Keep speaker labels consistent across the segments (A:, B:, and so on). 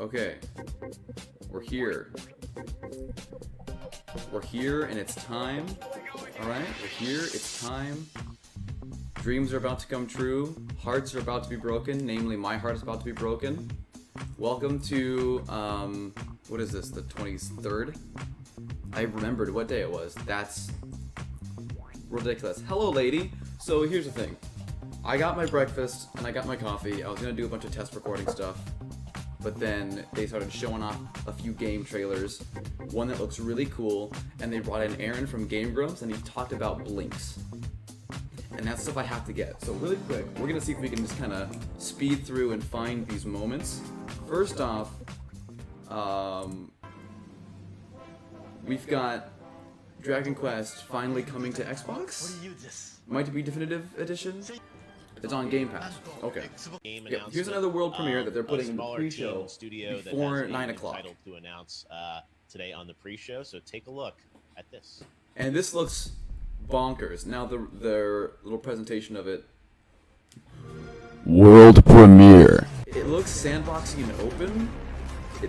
A: Okay. We're here. We're here and it's time. Alright, we're here, it's time. Dreams are about to come true. Hearts are about to be broken. Namely, my heart is about to be broken. Welcome to, what is this, the 23rd? I remembered what day it was. That's ridiculous. Hello, lady. So here's the thing. I got my breakfast and I got my coffee. I was gonna do a bunch of test recording stuff. But then they started showing off a few game trailers. One that looks really cool. And they brought in Aaron from Game Grumps and he talked about blinks. And that's stuff I have to get. So really quick, we're gonna see if we can just kind of speed through and find these moments. First off, we've got Dragon Quest finally coming to Xbox. Might be Definitive Edition. It's on Game Pass. Okay. Yeah, here's another world premiere that they're putting in the pre-show before 9 o'clock.
B: To announce today on the pre-show, so take a look at this.
A: And this looks bonkers. Now their little presentation of it. World premiere. It looks sandboxy and open.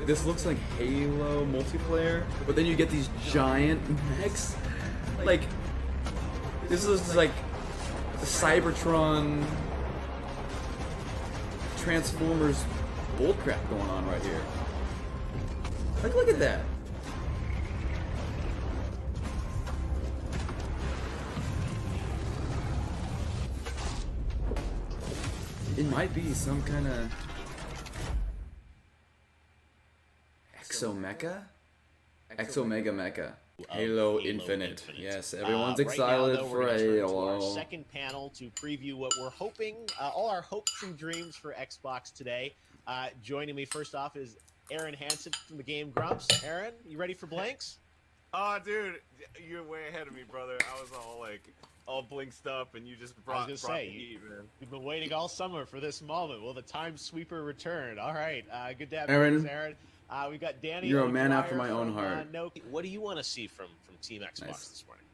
A: This looks like Halo multiplayer, but then you get these giant mechs. Like, this is like the Cybertron Transformers bullcrap going on right here. Like, look at that. It might be some kind of Exo-Mecha? Exo-Mega Mecha. Halo Infinite. Yes, everyone's excited for Halo.
B: Our second panel to preview what we're hoping, all our hopes and dreams for Xbox today. Joining me first off is Aaron Hansen from the Game Grumps. Aaron, you ready for blanks?
C: Oh, dude, you're way ahead of me, brother. I was all blinked up, and you just brought the heat, man.
B: You've been waiting all summer for this moment. Will the time sweeper return? All right, good to have
A: Aaron.
B: you, Aaron. We got Danny.
A: You're a man after my own heart.
B: What do you want to see from Team Xbox this morning?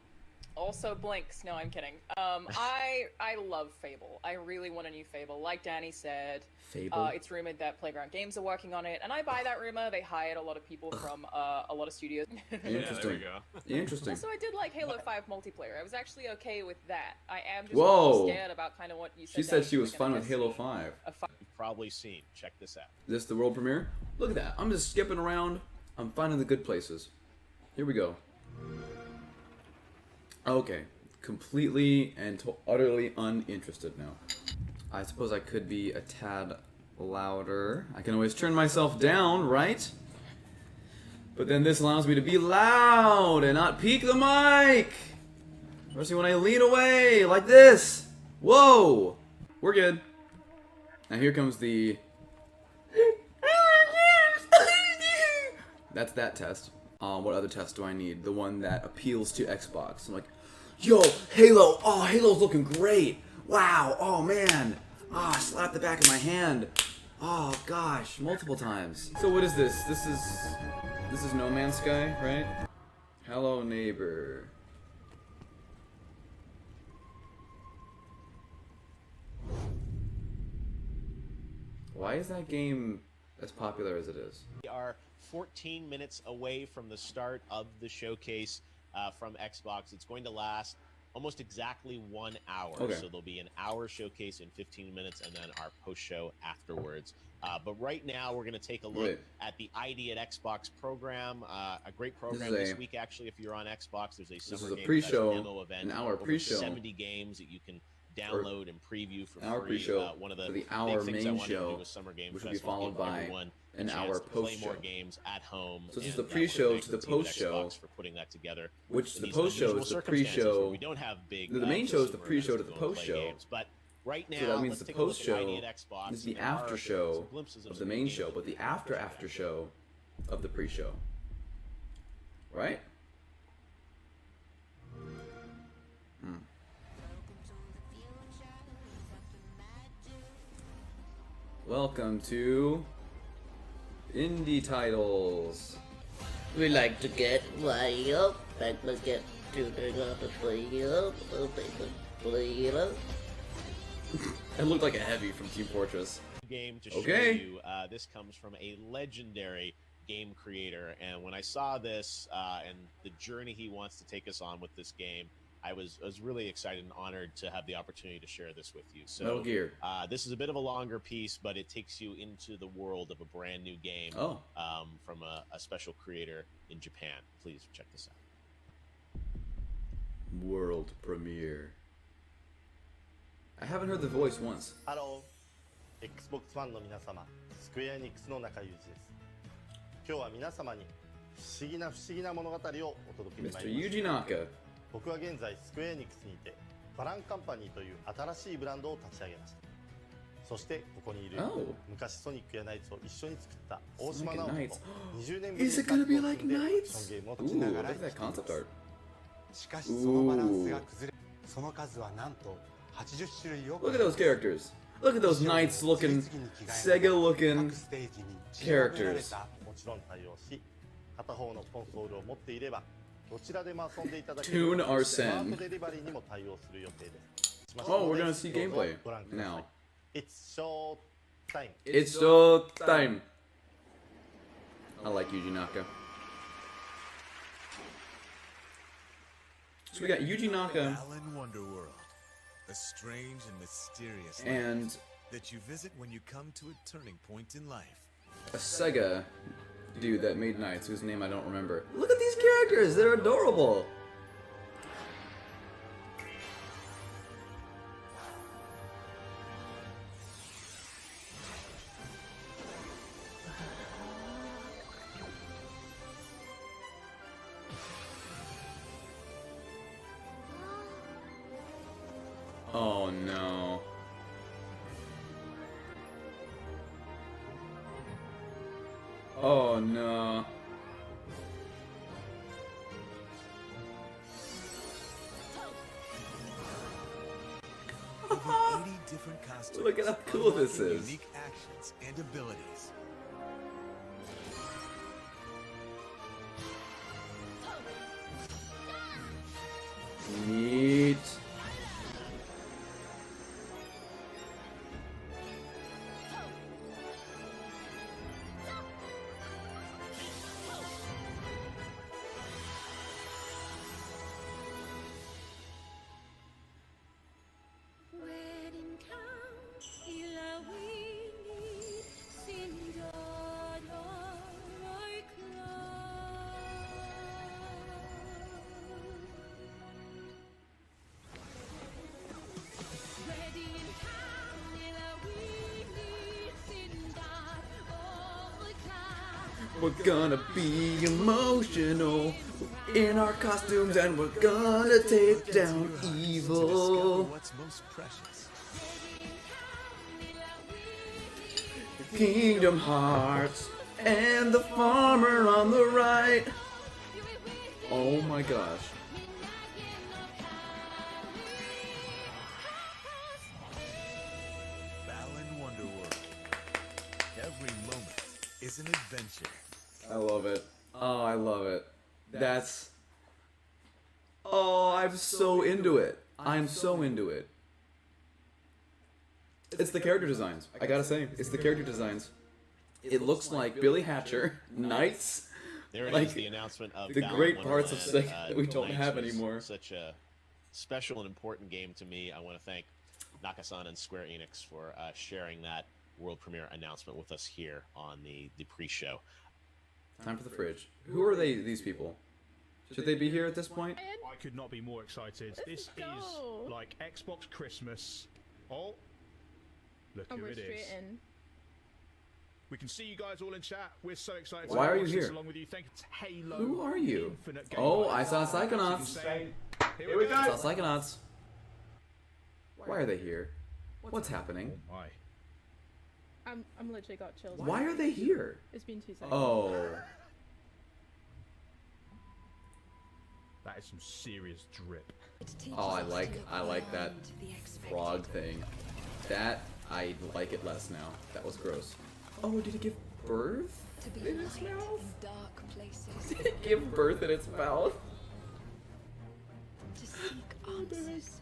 D: Also blinks. No, I'm kidding. I love Fable. I really want a new Fable. Like Danny said,
A: Fable?
D: It's rumored that Playground Games are working on it, and I buy that rumor. They hired a lot of people from a lot of studios.
A: Interesting.
C: Yeah, there we go.
A: Interesting.
D: Also, I did like Halo 5 multiplayer. I was actually okay with that. I am just
A: Whoa.
D: scared about kind of what you said.
A: She said she was fun with Halo 5.
B: You've probably seen. Check this out.
A: This the world premiere? Look at that. I'm just skipping around. I'm finding the good places. Here we go. Okay. Completely and utterly uninterested now. I suppose I could be a tad louder. I can always turn myself down, right? But then this allows me to be loud and not peak the mic! Especially when I lean away, like this! Whoa! We're good. Now here comes the... That's that test. What other test do I need? The one that appeals to Xbox. I'm like, yo, Halo! Oh, Halo's looking great! Wow! Oh, man! Ah, slap the back of my hand. Oh, gosh. Multiple times. So what is this? This is No Man's Sky, right? Hello, neighbor. Why is that game as popular as it is?
B: We are 14 minutes away from the start of the showcase from Xbox. It's going to last almost exactly 1 hour.
A: Okay.
B: So there'll be an hour showcase in 15 minutes and then our post-show afterwards. But right now we're going to take a look at the ID at Xbox program. A great program this week, actually. If you're on Xbox, there's a summer game
A: pre-show,
B: demo event.
A: an hour
B: over
A: pre-show.
B: 70 games that you can download and preview for
A: hour
B: free.
A: Pre-show
B: One of the
A: for the hour
B: big things
A: main
B: I wanted to
A: show,
B: do with Summer Game
A: which will be
B: Fest was
A: followed
B: give
A: by
B: everyone
A: an
B: a
A: hour
B: chance to play
A: post-show.
B: more games at home.
A: So this is
B: and
A: the pre-show
B: we're
A: to the
B: thankful to
A: post-show,
B: Xbox for putting that together.
A: which
B: in
A: the
B: these
A: post-show
B: unusual
A: is the
B: circumstances
A: pre-show.
B: where we don't have big,
A: The main show is the
B: consumer
A: pre-show to
B: events
A: the
B: to go and play
A: post-show.
B: games. But right now,
A: So that means
B: let's
A: the
B: take a look at
A: post-show
B: ID at Xbox
A: is the
B: and there are
A: after
B: some
A: show
B: glimpses
A: of the
B: some
A: main
B: games
A: show,
B: that
A: but the
B: we're
A: after
B: excited about.
A: show of the pre-show. Right? Welcome to Indie Titles.
E: We like to get way up, like to get to the play up, play up.
A: It looked like a heavy from Team Fortress.
B: Game to show you. This comes from a legendary game creator, and when I saw this and the journey he wants to take us on with this game, I was really excited and honored to have the opportunity to share this with you. So
A: Metal Gear.
B: This is a bit of a longer piece, but it takes you into the world of a brand new game from a special creator in Japan. Please check this out.
A: World premiere. I haven't heard the voice once.
F: Hello, Xbox ファンの皆様、スクエアエニックスの中裕二です。今日は皆様に不思議な物語をお届けに参ります。
A: Mr. Yuji Naka.
F: 僕は現在スクエアエニックスにてバランカンパニーという新しいブランドを立ち上げました。そしてここにいる昔ソニックやナイツを一緒に作った大島直人と20年ぶりにタッグを組んでアクションゲームを作りながら生きています。しかしそのバランスが崩れ、その数はなんと80種類を。
A: Look at those characters. Look at those Knights looking, Sega looking characters.
F: もちろん対応し、片方のコンソールを持っていればどちらでも遊んでいただける
A: Tune
F: スマー
A: Arsene.
F: トデリバリーにも対応する予定です。
A: Oh, we're gonna see gameplay
F: ご覧ください。
A: now.
F: It's show time.
A: It's show time. I like Yuji Naka. So we got Yuji Naka
G: Balan Wonderworld, a strange and mysterious
A: and
G: land that you visit when you come to a turning point in life.
A: a Sega dude that made Knights, whose name I don't remember. Look at these characters, they're adorable. Oh no. Oh no.
G: Over 80 different costumes.
A: Look at how cool this
G: unlocking
A: is.
G: Unique actions and abilities.
A: Neat. We're gonna be emotional in our costumes and we're gonna take down evil.
G: Discover what's most precious.
A: Kingdom Hearts and the farmer on the right. Oh my gosh.
G: Balan Wonderworld. Every moment is an adventure.
A: I love it. Oh, I love it. That's... Oh, I'm so into it. I'm so into it. It's the character designs. I gotta say, it's the character designs. It looks like Billy Hatcher, Knights,
B: There it
A: like
B: is, the announcement of
A: the
B: Balan
A: great parts of
B: Wonderland.
A: Sega that we don't
B: Knights
A: have
B: was
A: anymore.
B: Such a special and important game to me. I want to thank Nakasan and Square Enix for sharing that world premiere announcement with us here on the pre-show.
A: Time for the fridge. Who are they? These people? Should they be here at this point?
H: I could not be more excited. This is like Xbox Christmas. Oh, look who it is. We can see you guys all in chat. We're so excited.
A: Why
H: to
A: are you
H: watch this
A: here?
H: Along with you. Thank you to Halo.
A: Who are you?
H: Infinite
A: Oh,
H: Gameplay.
A: I saw
H: So you can
A: Psychonauts.
H: say,
C: Here we go.
A: I saw Psychonauts. Why are they here? What's happening?
H: Oh my.
I: I'm literally got chills.
A: Why are they here?
I: It's been 2 seconds.
A: Oh.
H: That is some serious drip.
A: Oh, I like that frog thing. That, I like it less now. That was gross. Oh, did it give birth in its mouth?
J: Dark places.
A: Did it give birth in its mouth?
J: To seek answers.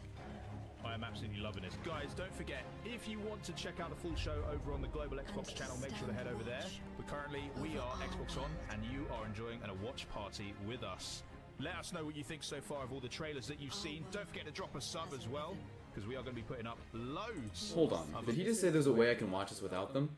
H: I am absolutely loving this. Guys, don't forget, if you want to check out the full show over on the Global Xbox channel, make sure to head over there. But currently, we are Xbox On, and you are enjoying a watch party with us. Let us know what you think so far of all the trailers that you've seen. Don't forget to drop a sub as well, because we are going to be putting up loads.
A: Hold on. Did he just say there's a way I can watch this without them?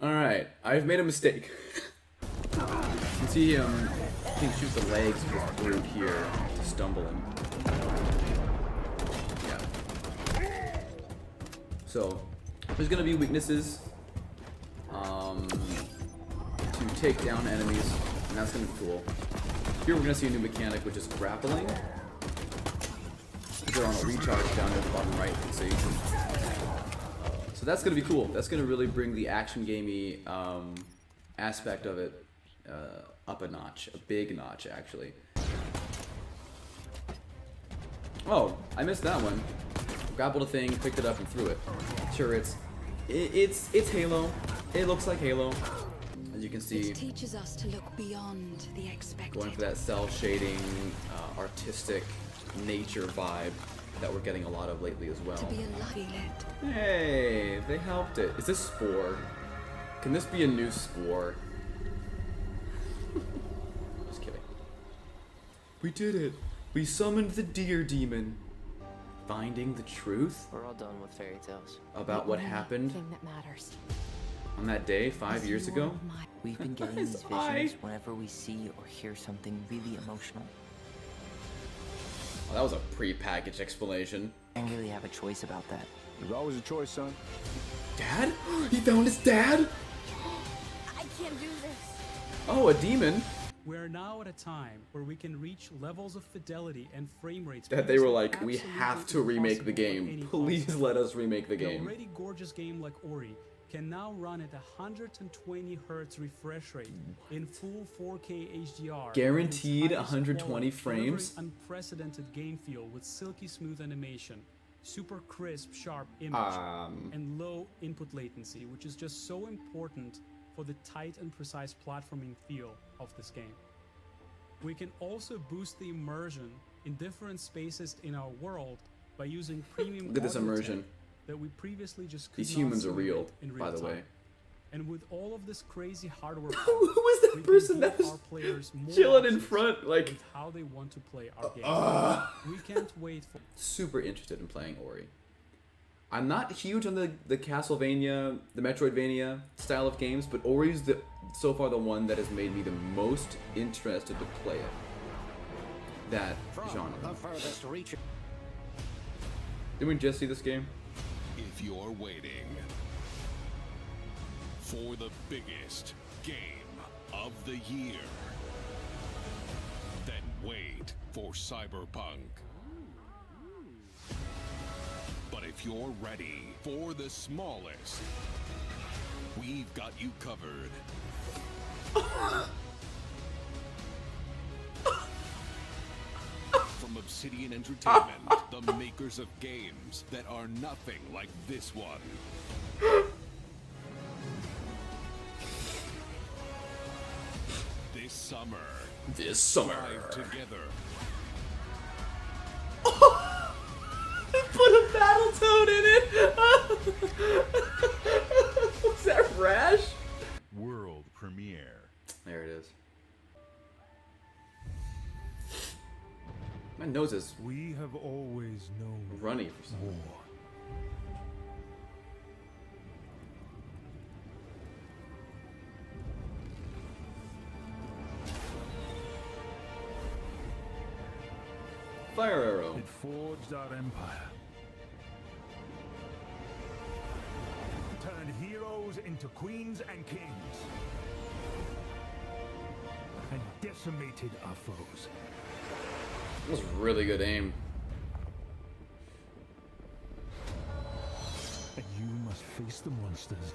A: Alright, I've made a mistake. You can see him, I think, shoot the legs of this brute here to stumble him. Yeah. So, there's gonna be weaknesses to take down enemies, and that's gonna be cool. Here we're gonna see a new mechanic, which is grappling. They're on a recharge down at the bottom right, you can see. So that's gonna be cool. That's gonna really bring the action gamey aspect of it up a notch, a big notch actually. Oh, I missed that one. Grappled a thing, picked it up, and threw it. Sure, it's Halo. It looks like Halo, as you can see.
J: It teaches us to look beyond the expected.
A: Going for that cell shading, artistic nature vibe that we're getting a lot of lately as well.
J: To be alive.
A: Hey, they helped it. Is this Spore? Can this be a new Spore? Just kidding. We did it. We summoned the deer demon. Finding the truth?
K: We're all done with fairy tales.
A: About what happened
J: Thing that matters.
A: on that day 5 years ago?
K: We've been getting these visions whenever we see or hear something really emotional.
A: Well, that was a pre-packaged explanation.
K: I don't really have a choice about that.
L: There's always a choice, son.
A: Dad? He found his dad?
J: I can't do this.
A: Oh, a demon?
M: We're now at a time where we can reach levels of fidelity and frame rates
A: that they were like, we have to remake the game. Please let us remake the game.
M: An already gorgeous game like Ori can now run at 120 Hz refresh rate in full 4K HDR.
A: Guaranteed 120 frames.
M: Unprecedented game feel with silky smooth animation, super crisp, sharp image, and low input latency, which is just so important for the tight and precise platforming feel of this game. We can also boost the immersion in different spaces in our world by using premium
A: Look at this immersion.
M: that we previously just could
A: These
M: not
A: humans are
M: simulate
A: real,
M: in
A: by the
M: time.
A: way.
M: And with all of this crazy hardware power,
A: Who was that
M: we can
A: person
M: give
A: that was
M: our players more
A: chilling in
M: options
A: front, like
M: with how they want to play our game. We can't wait for.
A: Super interested in playing Ori. I'm not huge on the Castlevania, the Metroidvania style of games, but Ori's so far the one that has made me the most interested to play it. That genre. Did we just see this game?
N: If you're waiting for the biggest game of the year, then wait for Cyberpunk. But if you're ready for the smallest, we've got you covered. From Obsidian Entertainment, the makers of games that are nothing like this one. This summer. Drive together.
A: Put a Battletoad in it! Was that Rash?
L: World premiere.
A: There it is. My nose is
L: We have always known
A: runny for some reason.
L: more.
A: Fire arrow.
L: It forged our empire. Turned heroes into queens and kings. And decimated our foes.
A: That was really good aim.
L: and you must face the monsters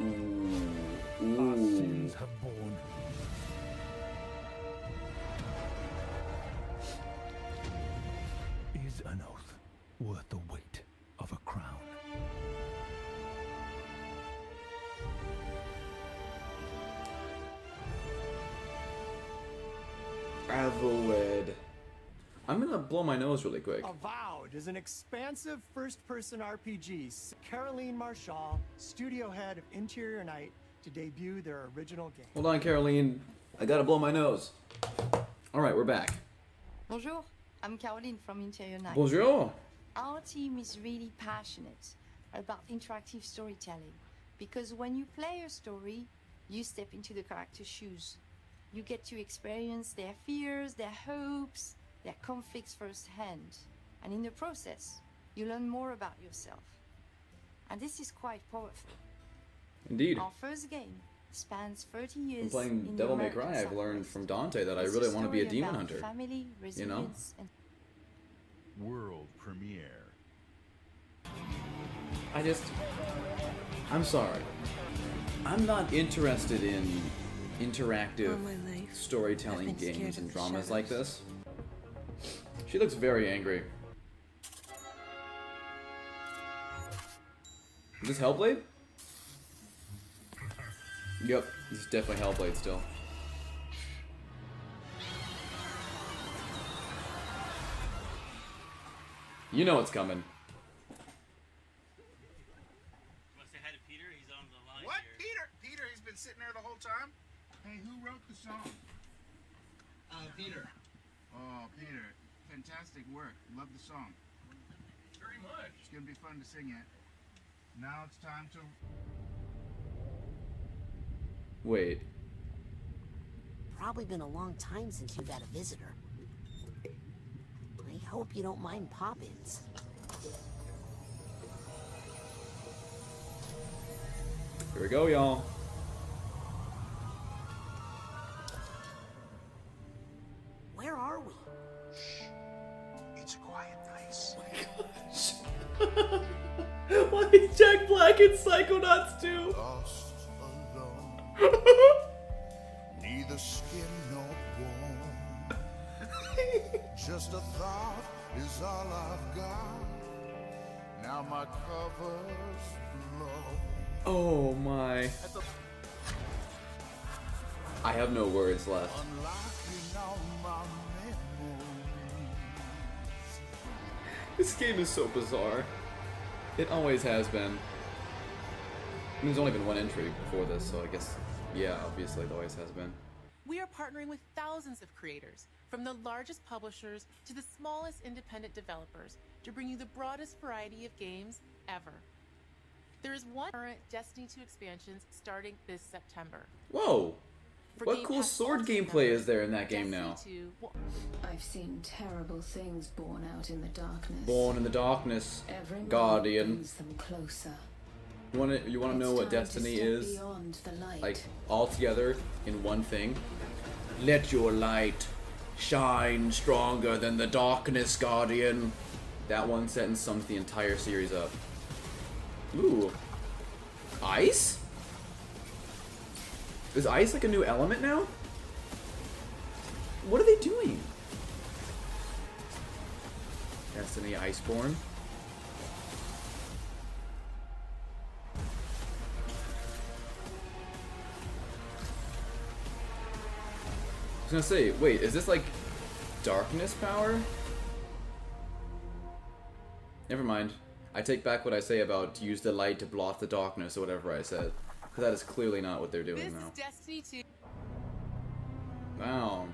L: our sins have borne. Is an oath worth the weight of a crown?
A: Avowed. I'm gonna blow my nose really quick.
O: Avowed is an expansive first-person RPG. Caroline Marchal, studio head of Interior Night, to debut their original game.
A: Hold on, Caroline. I gotta blow my nose. Alright, we're back.
P: Bonjour, I'm Caroline from Interior Night.
A: Bonjour.
P: Our team is really passionate about interactive storytelling because when you play a story, you step into the character's shoes. You get to experience their fears, their hopes, their conflicts firsthand. And in the process, you learn more about yourself. And this is quite powerful.
A: Indeed.
P: Our first game spans 30 years.
A: I'm playing
P: in
A: Devil
P: the
A: May Cry.
P: American
A: I've learned
P: Southwest.
A: from Dante that I
P: It's
A: really
P: a
A: want to be a
P: story
A: demon
P: about
A: hunter.
P: Family,
A: You know?
P: resilience, and
G: World premiere.
A: I'm sorry. I'm not interested in interactive storytelling games and dramas like this. She looks very angry. Is this Hellblade? Yep, this is definitely Hellblade still. You know what's coming.
Q: What? Peter? Peter, he's been sitting there the whole time? Hey, who wrote the song? Peter. Oh, Peter. Fantastic work. Love the song. Very much. It's gonna be fun to sing it. Now it's time to...
A: Wait.
E: Probably been a long time since you've had a visitor. I hope you don't mind pop-ins.
A: Here we go, y'all.
E: Where are we?
Q: It's a quiet place.
A: Why is Jack Black in Psychonauts too?
Q: Lost alone. Neither skin nor bone. Just a thought is all I've got. Now my cover's blown.
A: Oh my. I have no words left.
Q: Unlocking all my memories.
A: This game is so bizarre. It always has been. I mean, there's only been one entry before this, so I guess, yeah, obviously it always has been.
R: We are partnering with thousands of creators, from the largest publishers to the smallest independent developers, to bring you the broadest variety of games ever. There is one current Destiny 2 expansions starting this September.
A: Whoa!
R: For
A: What
R: Game
A: cool
R: Pass
A: sword
R: Ultimate
A: gameplay
R: members,
A: is there in that game
R: Destiny
A: now?
R: 2 will
S: I've seen terrible things born out in the darkness.
A: Born in the darkness,
S: Every moment
A: Guardian.
S: brings them closer.
A: You wanna know what
S: It's time to
A: Destiny
S: step
A: is?
S: beyond the light.
A: Like, all together in one thing? Let your light shine stronger than the darkness, Guardian. That one sentence sums the entire series up. Ooh. Ice? Is ice like a new element now? What are they doing? Destiny Iceborne. I was gonna say, wait, is this like darkness power? Never mind. I take back what I say about use the light to blot the darkness or whatever I said. Because that is clearly not what they're doing
R: This
A: now.
R: is Destiny 2.
A: Wow.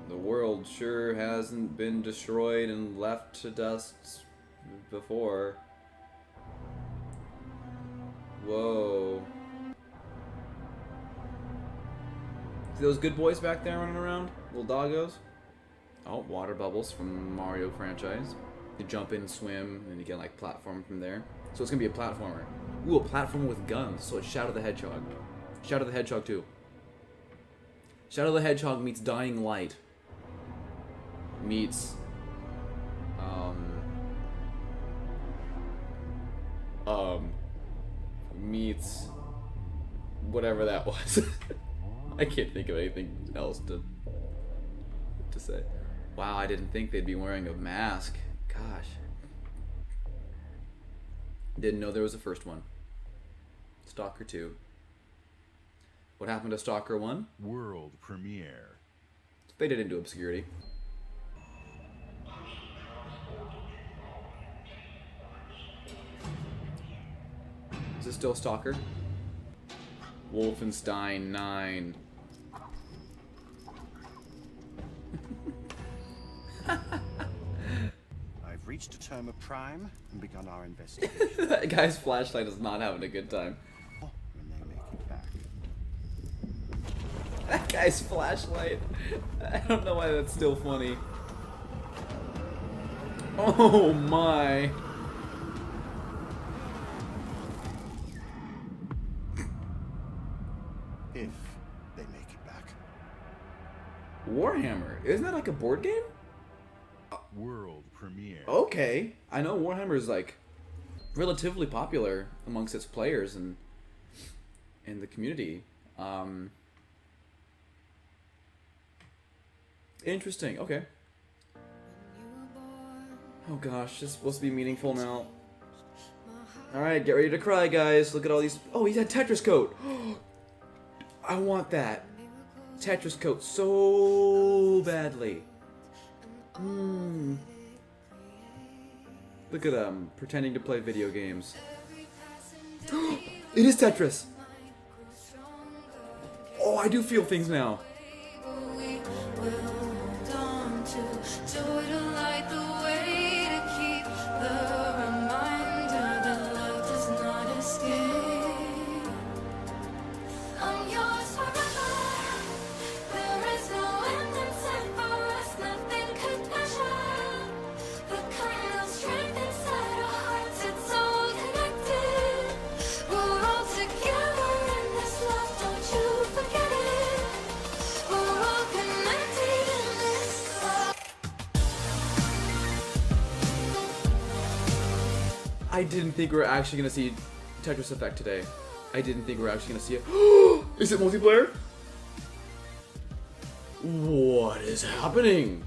A: The world sure hasn't been destroyed and left to dust before. Whoa. See those good boys back there running around? Little doggos? Oh, water bubbles from Mario franchise. You jump in and swim, and you get like platform from there. So it's gonna be a platformer. Ooh, a platformer with guns. So it's Shadow the Hedgehog. Shadow the Hedgehog 2. Shadow the Hedgehog meets Dying Light. Meets meets whatever that was. I can't think of anything else to say. Wow, I didn't think they'd be wearing a mask. Gosh. Didn't know there was a first one. Stalker 2. What happened to Stalker 1?
N: World premiere.
A: Faded into obscurity. Is this still Stalker? Wolfenstein 9.
T: I've reached a term of prime and begun our investigation.
A: That guy's flashlight is not having a good time.
T: When they make it back.
A: That guy's flashlight. I don't know why that's still funny. Oh my.
T: If they make it back.
A: Warhammer. Isn't that like a board game?
N: World premiere.
A: Okay. I know Warhammer is like relatively popular amongst its players and in the community. Interesting. Okay. Oh gosh, this is supposed to be meaningful now. Alright, get ready to cry, guys. Look at all these. Oh, he's had Tetris coat. I want that. Tetris coat so badly. Look at him pretending to play video games. It is Tetris. Oh, I do feel things now. I didn't think we were actually going to see Tetris Effect today. I didn't think we were actually going to see it. Is it multiplayer? What is happening?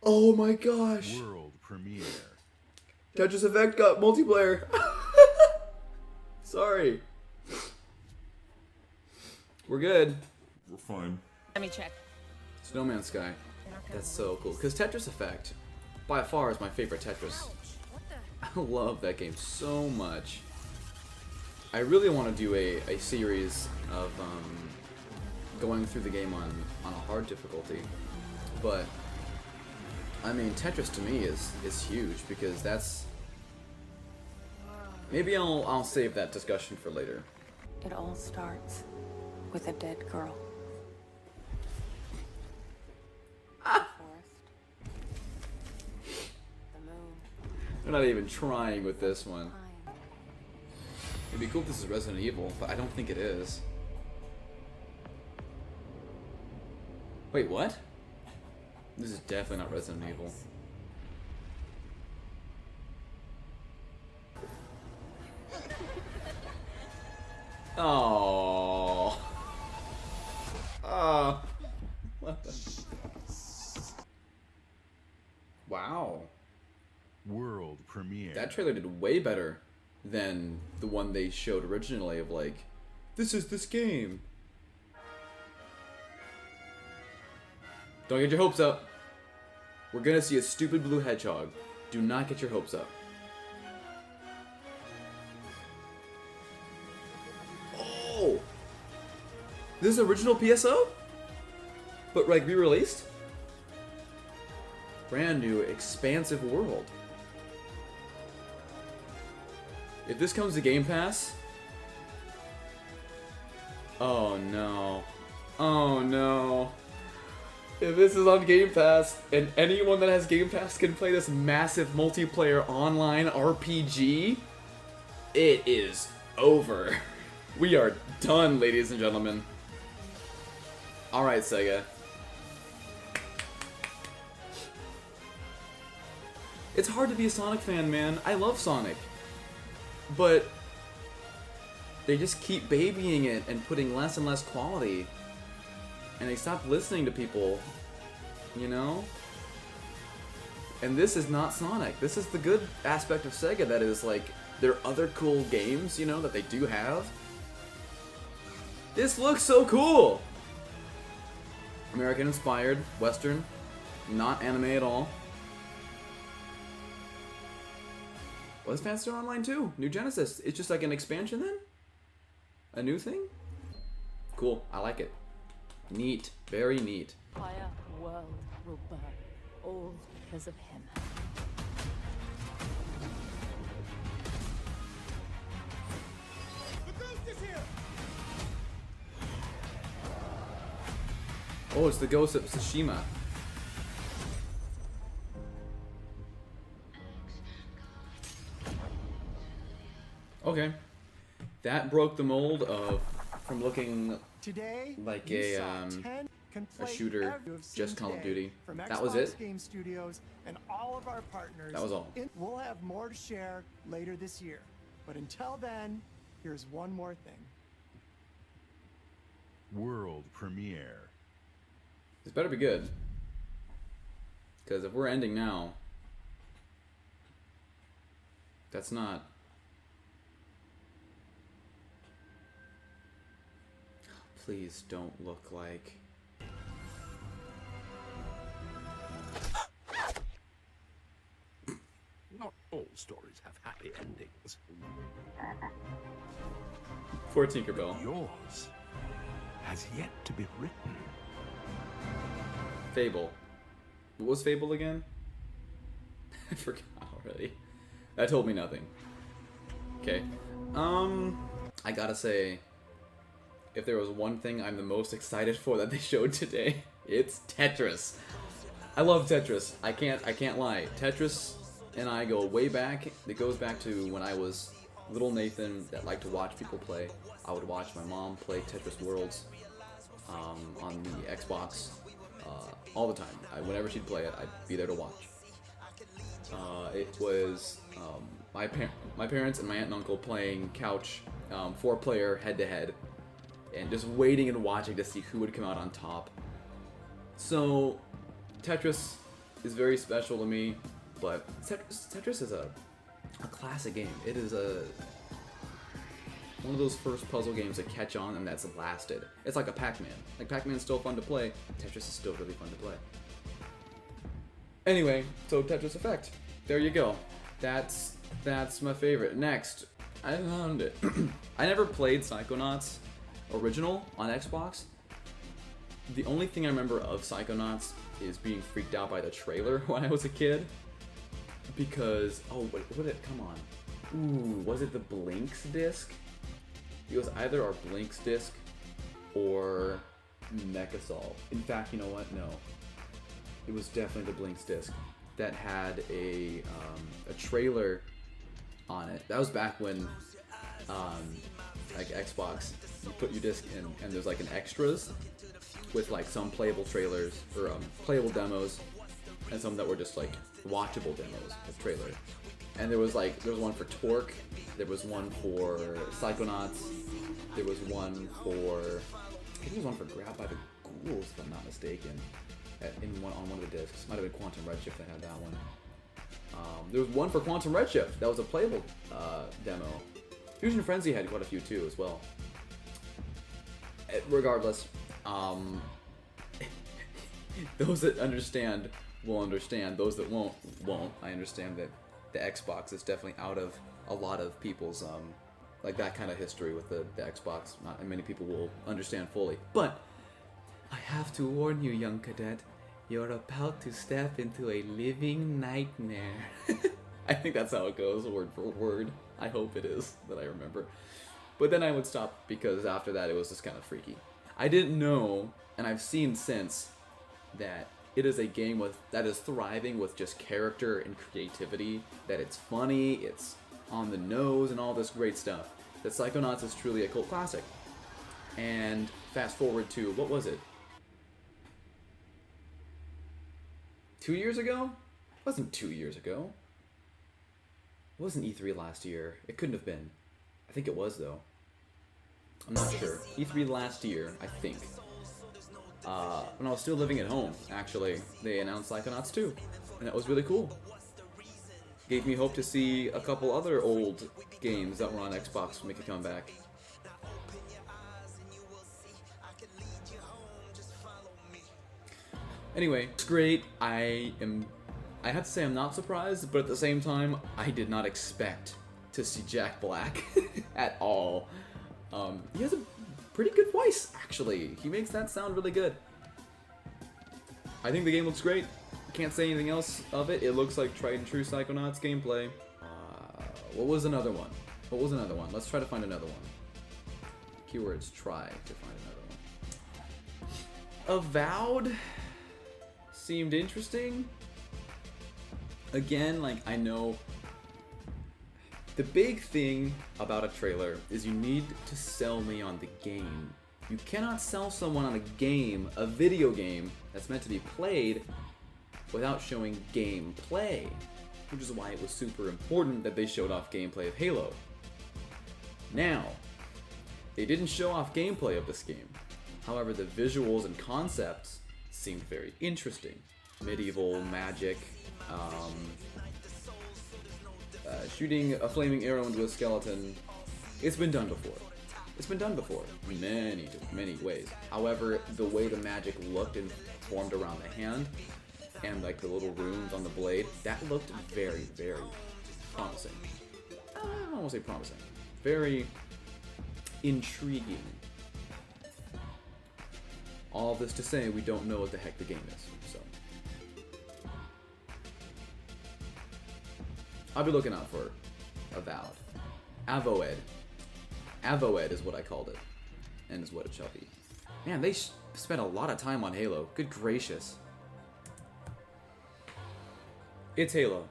A: Oh my gosh.
N: World premiere.
A: Tetris Effect got multiplayer. Sorry. We're good.
U: We're fine.
J: Let me check.
A: Snowman Sky. That's so cool. Because Tetris Effect, by far, is my favorite Tetris. I love that game so much. I really want to do a series of going through the game on a hard difficulty. But, I mean, Tetris to me is huge because that's... Maybe I'll save that discussion for later.
K: It all starts with a dead girl.
A: They're not even trying with this one. It'd be cool if this is Resident Evil, but I don't think it is. Wait, what? This is definitely not Resident Evil. Oh. What the? Wow.
N: World premiere.
A: That trailer did way better than the one they showed originally of like, this is this game. Don't get your hopes up. We're gonna see a stupid blue hedgehog. Do not get your hopes up. Oh! This is original PSO? But like re-released? Brand new, expansive world. If this comes to Game Pass... Oh no. Oh no. If this is on Game Pass, and anyone that has Game Pass can play this massive multiplayer online RPG, it is over. We are done, ladies and gentlemen. Alright, Sega. It's hard to be a Sonic fan, man. I love Sonic. But they just keep babying it and putting less and less quality. And they stop listening to people, you know? And this is not Sonic. This is the good aspect of Sega, that is, like, there are other cool games, you know, that they do have. This looks so cool! American-inspired, Western, not anime at all. Was Faster Online 2? New Genesis. It's just like an expansion then? A new thing? Cool. I like it. Neat. Very neat.
J: Entire world will burn, all because of him.
Q: The ghost is here!
A: Oh, it's the Ghost of Tsushima. Okay. That broke the mold of from looking
O: Today,
A: like
O: you
A: a
O: saw 10 can
A: a
O: play
A: shooter,
O: every you have seen
A: just Call of
O: today
A: Duty.
O: From
A: That
O: Xbox
A: was it?
O: Game Studios and all of our partners.
A: That was all.
O: We'll have more to share later this year. But until then, here's one more thing.
G: World premiere.
A: This better be good. Because if we're ending now, that's not. Please don't look like.
L: Not all stories have happy endings.
A: Poor Tinkerbell.
L: Yours has yet to be written.
A: Fable. What was Fable again? I forgot already. That told me nothing. Okay. I gotta say, if there was one thing I'm the most excited for that they showed today, it's Tetris. I love Tetris. I can't lie. Tetris and I go way back. It goes back to when I was little Nathan that liked to watch people play. I would watch my mom play Tetris Worlds on the Xbox all the time. Whenever she'd play it, I'd be there to watch. It was my parents and my aunt and uncle playing couch 4-player head-to-head, and just waiting and watching to see who would come out on top. So Tetris is very special to me, but Tetris is a classic game. It is one of those first puzzle games that catch on and that's lasted. It's like a Pac-Man. Like, Pac-Man's still fun to play, Tetris is still really fun to play. Anyway, so Tetris Effect. There you go. That's my favorite. Next, I found it. I never played Psychonauts original on Xbox. The only thing I remember of Psychonauts is being freaked out by the trailer when I was a kid. Because, oh, what did it, come on. Ooh, was it the Blinks disc? It was either our Blinks disc or Mechasol. In fact, you know what? No. It was definitely the Blinks disc that had a trailer on it. That was back when, like Xbox, you put your disc in and there's like an extras with like some playable trailers or playable demos and some that were just like watchable demos of trailer. And there was one for Torque, there was one for Psychonauts, there was one for, I think there was one for Grab by the Ghouls if I'm not mistaken, on one of the discs. Might have been Quantum Redshift that had that one. There was one for Quantum Redshift that was a playable demo. Fusion Frenzy had quite a few too as well. Regardless, those that understand will understand. Those that won't. I understand that the Xbox is definitely out of a lot of people's like that kind of history with the Xbox. Not many people will understand fully. But I have to warn you, young cadet, you're about to step into a living nightmare. I think that's how it goes, word for word. I hope it is, that I remember. But then I would stop because after that it was just kind of freaky. I didn't know, and I've seen since, that it is a game that is thriving with just character and creativity, that it's funny, it's on the nose, and all this great stuff. that Psychonauts is truly a cult classic. And fast forward to, what was it? 2 years ago? It wasn't 2 years ago. It wasn't E3 last year. It couldn't have been. I think it was, though. I'm not sure. E3 last year, I think. When I was still living at home, actually, they announced Psychonauts 2. And that was really cool. Gave me hope to see a couple other old games that were on Xbox make a comeback. Anyway, it's great. I have to say I'm not surprised, but at the same time, I did not expect to see Jack Black at all. He has a pretty good voice, actually. He makes that sound really good. I think the game looks great. Can't say anything else of it. It looks like tried and true Psychonauts gameplay. What was another one? What was another one? Let's try to find another one. Keywords, try to find another one. Avowed seemed interesting. Again, like, I know the big thing about a trailer is you need to sell me on the game. You cannot sell someone on a game, a video game, that's meant to be played without showing gameplay. Which is why it was super important that they showed off gameplay of Halo. Now, they didn't show off gameplay of this game. However, the visuals and concepts seemed very interesting. Medieval magic, shooting a flaming arrow into a skeleton. It's been done before. It's been done before in many ways. However, the way the magic looked and formed around the hand and like the little runes on the blade, that looked very, very promising. I don't want to say promising. Very intriguing. All this to say, we don't know what the heck the game is, so. I'll be looking out for Avowed. Avoed. Avoed is what I called it, and is what it shall be. Man, they spent a lot of time on Halo. Good gracious. It's Halo.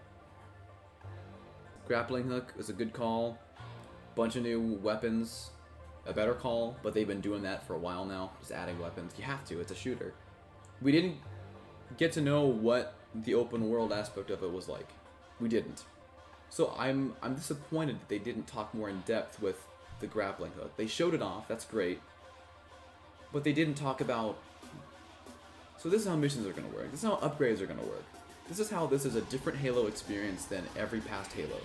A: Grappling hook is a good call. Bunch of new weapons, a better call, but they've been doing that for a while now, just adding weapons. You have to, it's a shooter. We didn't get to know what the open world aspect of it was like. We didn't. So I'm disappointed that they didn't talk more in depth with the grappling hook. They showed it off, that's great. But they didn't talk about, so this is how missions are gonna work. This is how upgrades are gonna work. This is how this is a different Halo experience than every past Halo.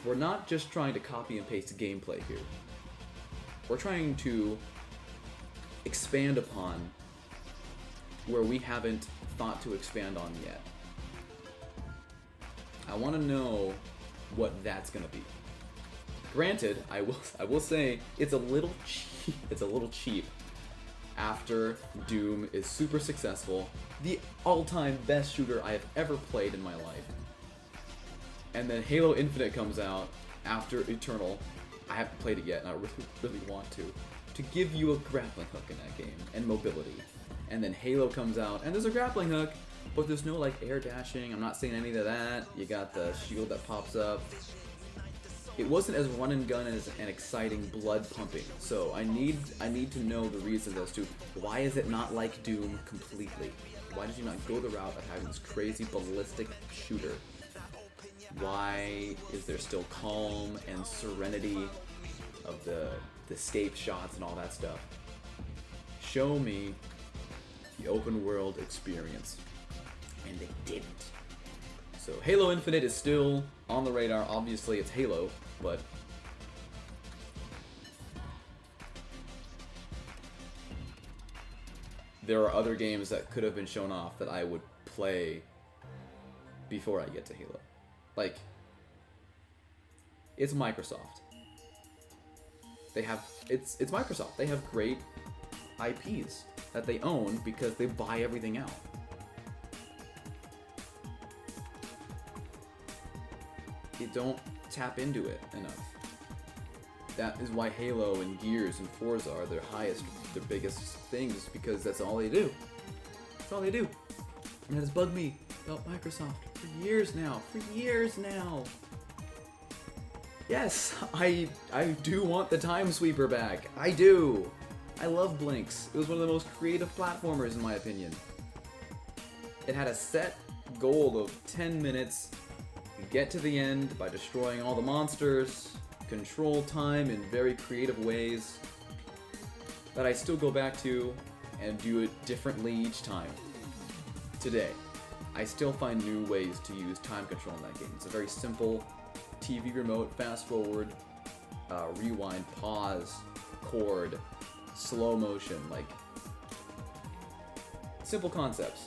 A: We're not just trying to copy and paste gameplay here. We're trying to expand upon where we haven't thought to expand on yet. I want to know what that's gonna be. Granted, I will say it's a little cheap. It's a little cheap. After Doom is super successful, the all-time best shooter I have ever played in my life, and then Halo Infinite comes out after Eternal. I haven't played it yet, and I really want to give you a grappling hook in that game and mobility. And then Halo comes out, and there's a grappling hook, but there's no like air dashing. I'm not saying any of that. You got the shield that pops up. It wasn't as run and gun as an exciting blood pumping. So I need to know the reasons as to why is it not like Doom completely? Why did you not go the route of having this crazy ballistic shooter? Why is there still calm and serenity of the escape shots and all that stuff? Show me the open world experience. And they didn't. So Halo Infinite is still on the radar. Obviously it's Halo, but there are other games that could have been shown off that I would play before I get to Halo. Like, it's Microsoft. It's Microsoft. They have great IPs that they own because they buy everything out. They don't tap into it enough. That is why Halo and Gears and Forza are their biggest things, because that's all they do. That's all they do. And it has bugged me about Microsoft for years now. Yes, I do want the Time Sweeper back. I do. I love Blinks. It was one of the most creative platformers in my opinion. It had a set goal of 10 minutes. You get to the end by destroying all the monsters, control time in very creative ways that I still go back to and do it differently each time. Today, I still find new ways to use time control in that game. It's a very simple TV remote, fast forward, rewind, pause, chord, slow motion, like simple concepts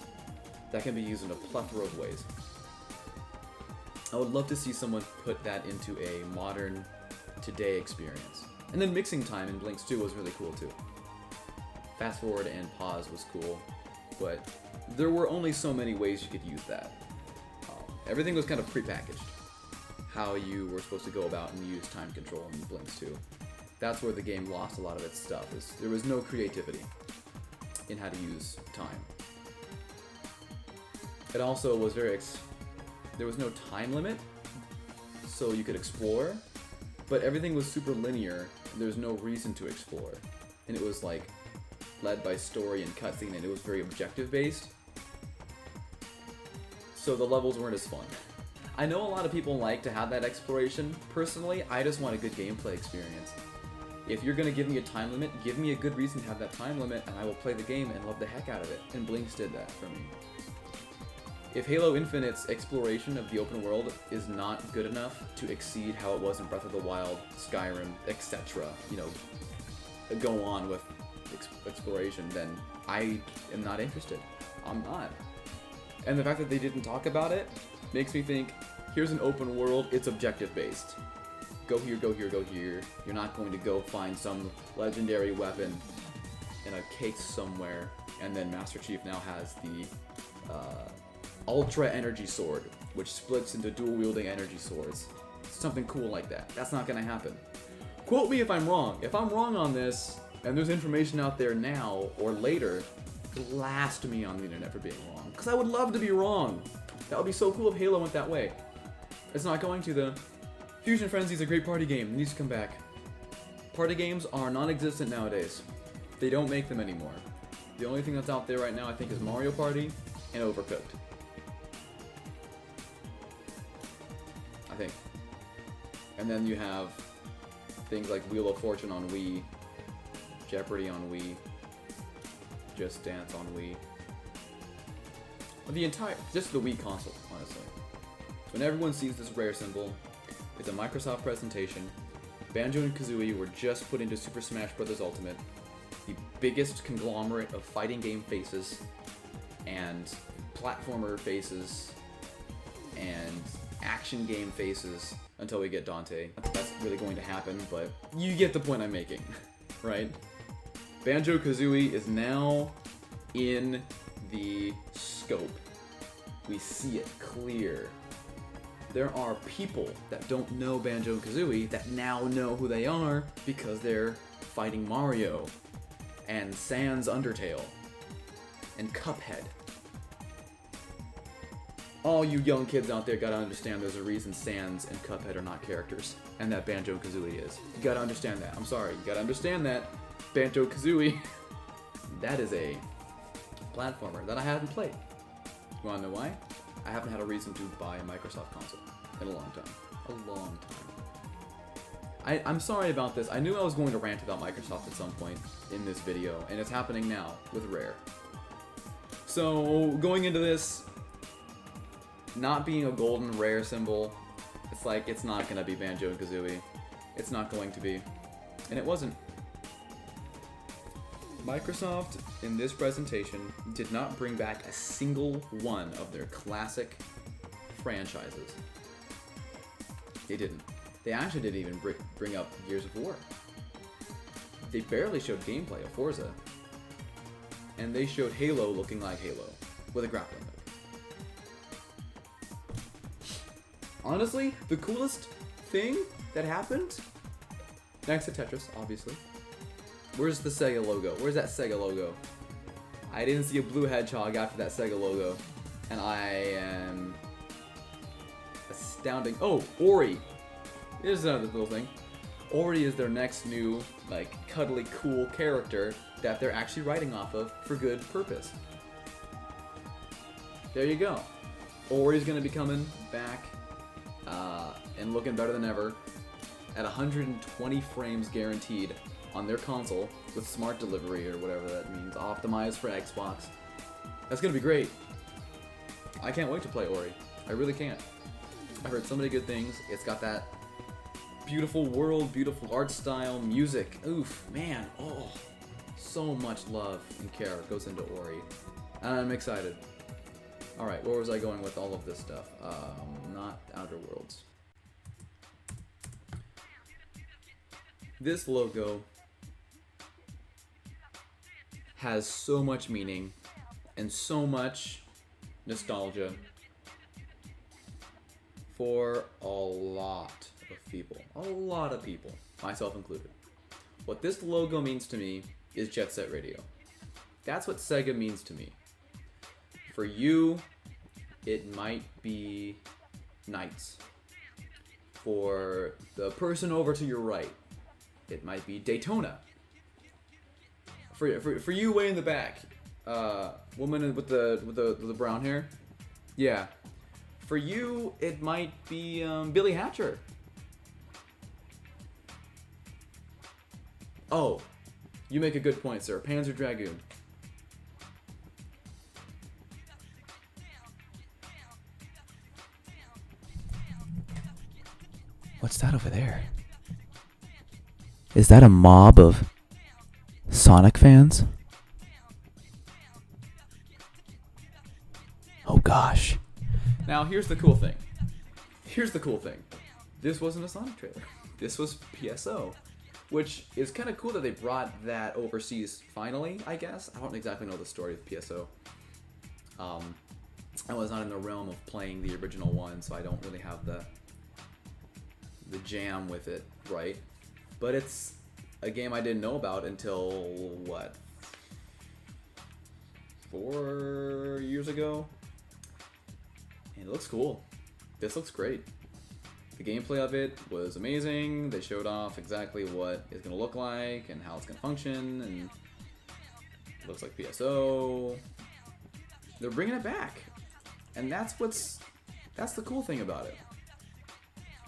A: that can be used in a plethora of ways. I would love to see someone put that into a modern, today experience. And then mixing time in Blinks 2 was really cool too. Fast forward and pause was cool, but there were only so many ways you could use that. Everything was kind of prepackaged. How you were supposed to go about and use time control in Blinks 2. That's where the game lost a lot of its stuff. There was no creativity in how to use time. It also was there was no time limit, so you could explore, but everything was super linear, and there was no reason to explore. And it was like led by story and cutscene, and it was very objective based. So the levels weren't as fun. I know a lot of people like to have that exploration. Personally, I just want a good gameplay experience. If you're gonna give me a time limit, give me a good reason to have that time limit, and I will play the game and love the heck out of it. And Blinks did that for me. If Halo Infinite's exploration of the open world is not good enough to exceed how it was in Breath of the Wild, Skyrim, etc., you know, go on with exploration, then I am not interested. I'm not. And the fact that they didn't talk about it makes me think, here's an open world, it's objective based. Go here, go here, go here. You're not going to go find some legendary weapon in a case somewhere, and then Master Chief now has the Ultra Energy Sword, which splits into dual-wielding energy swords. Something cool like that. That's not gonna happen. Quote me if I'm wrong. If I'm wrong on this, and there's information out there now or later, blast me on the internet for being wrong. Because I would love to be wrong. That would be so cool if Halo went that way. It's not going to, though. Fusion Frenzy is a great party game. It needs to come back. Party games are non-existent nowadays. They don't make them anymore. The only thing that's out there right now, I think, is Mario Party and Overcooked. I think. And then you have things like Wheel of Fortune on Wii, Jeopardy on Wii, Just Dance on Wii. Just the Wii console, honestly. When everyone sees this rare symbol, it's a Microsoft presentation. Banjo and Kazooie were just put into Super Smash Bros. Ultimate, the biggest conglomerate of fighting game faces, and platformer faces, and action game faces, until we get Dante. That's really going to happen, but you get the point I'm making, right? Banjo-Kazooie is now in the scope. We see it clear. There are people that don't know Banjo-Kazooie that now know who they are because they're fighting Mario and Sans Undertale and Cuphead. All you young kids out there gotta understand there's a reason Sans and Cuphead are not characters, and that Banjo-Kazooie is. You gotta understand that. I'm sorry, you gotta understand that. Banjo-Kazooie, that is a platformer that I haven't played. You wanna know why? I haven't had a reason to buy a Microsoft console in a long time. A long time. I'm sorry about this. I knew I was going to rant about Microsoft at some point in this video, and it's happening now with Rare. So, going into this, not being a golden Rare symbol, it's like, it's not gonna be Banjo-Kazooie. It's not going to be. And it wasn't. Microsoft, in this presentation, did not bring back a single one of their classic franchises. They didn't. They actually didn't even bring up Gears of War. They barely showed gameplay of Forza. And they showed Halo looking like Halo, with a grappling hook. Honestly, the coolest thing that happened, next to Tetris, obviously. Where's the Sega logo? Where's that Sega logo? I didn't see a blue hedgehog after that Sega logo. And I am astounding. Oh, Ori. Here's another little thing. Ori is their next new, like, cuddly, cool character that they're actually writing off of for good purpose. There you go. Ori's gonna be coming back and looking better than ever at 120 frames guaranteed on their console with smart delivery or whatever that means, optimized for Xbox. That's gonna be great. I can't wait to play Ori. I really can't. I've heard so many good things. It's got that beautiful world, beautiful art style, music. Oof, man, oh, so much love and care goes into Ori. And I'm excited. Alright, where was I going with all of this stuff? Not Outer Worlds. This logo has so much meaning and so much nostalgia for a lot of people. A lot of people, myself included. What this logo means to me is Jet Set Radio. That's what Sega means to me. For you, it might be Knights. For the person over to your right, it might be Daytona. For you way in the back, woman with the brown hair, yeah. For you, it might be Billy Hatcher. Oh, you make a good point, sir. Panzer Dragoon. What's that over there? Is that a mob of Sonic fans? Oh gosh. Now here's the cool thing. This wasn't a Sonic trailer. This was PSO. Which is kind of cool that they brought that overseas finally, I guess. I don't exactly know the story of PSO. I was not in the realm of playing the original one, so I don't really have the jam with it, right? But it's a game I didn't know about until, what, 4 years ago? And it looks cool. This looks great. The gameplay of it was amazing. They showed off exactly what it's going to look like and how it's going to function, and it looks like PSO. They're bringing it back. And that's the cool thing about it.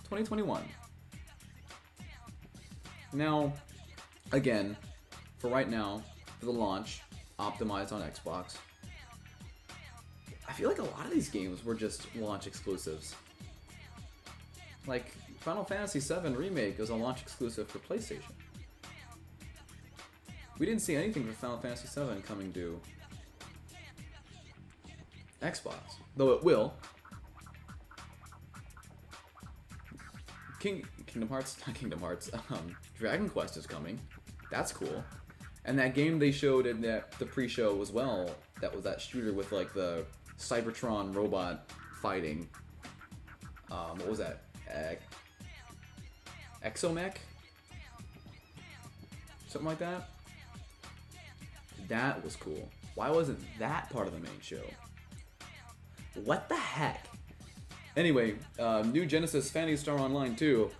A: 2021. Now, again, for right now, for the launch, optimized on Xbox, I feel like a lot of these games were just launch exclusives. Like, Final Fantasy VII Remake was a launch exclusive for PlayStation. We didn't see anything for Final Fantasy VII coming to Xbox, though it will. Dragon Quest is coming. That's cool. And that game they showed in the pre-show as well, that was that shooter with like the Cybertron robot fighting. What was that? Exomech? Something like that? That was cool. Why wasn't that part of the main show? What the heck? Anyway, new Genesis Phantasy Star Online 2.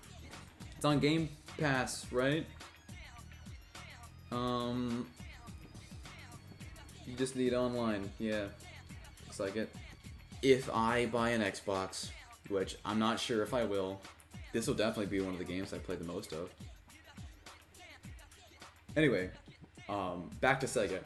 A: It's on Game Pass, right? You just need online. Yeah, looks like it. If I buy an Xbox, which I'm not sure if I will, this will definitely be one of the games I play the most of. Anyway, back to Sega.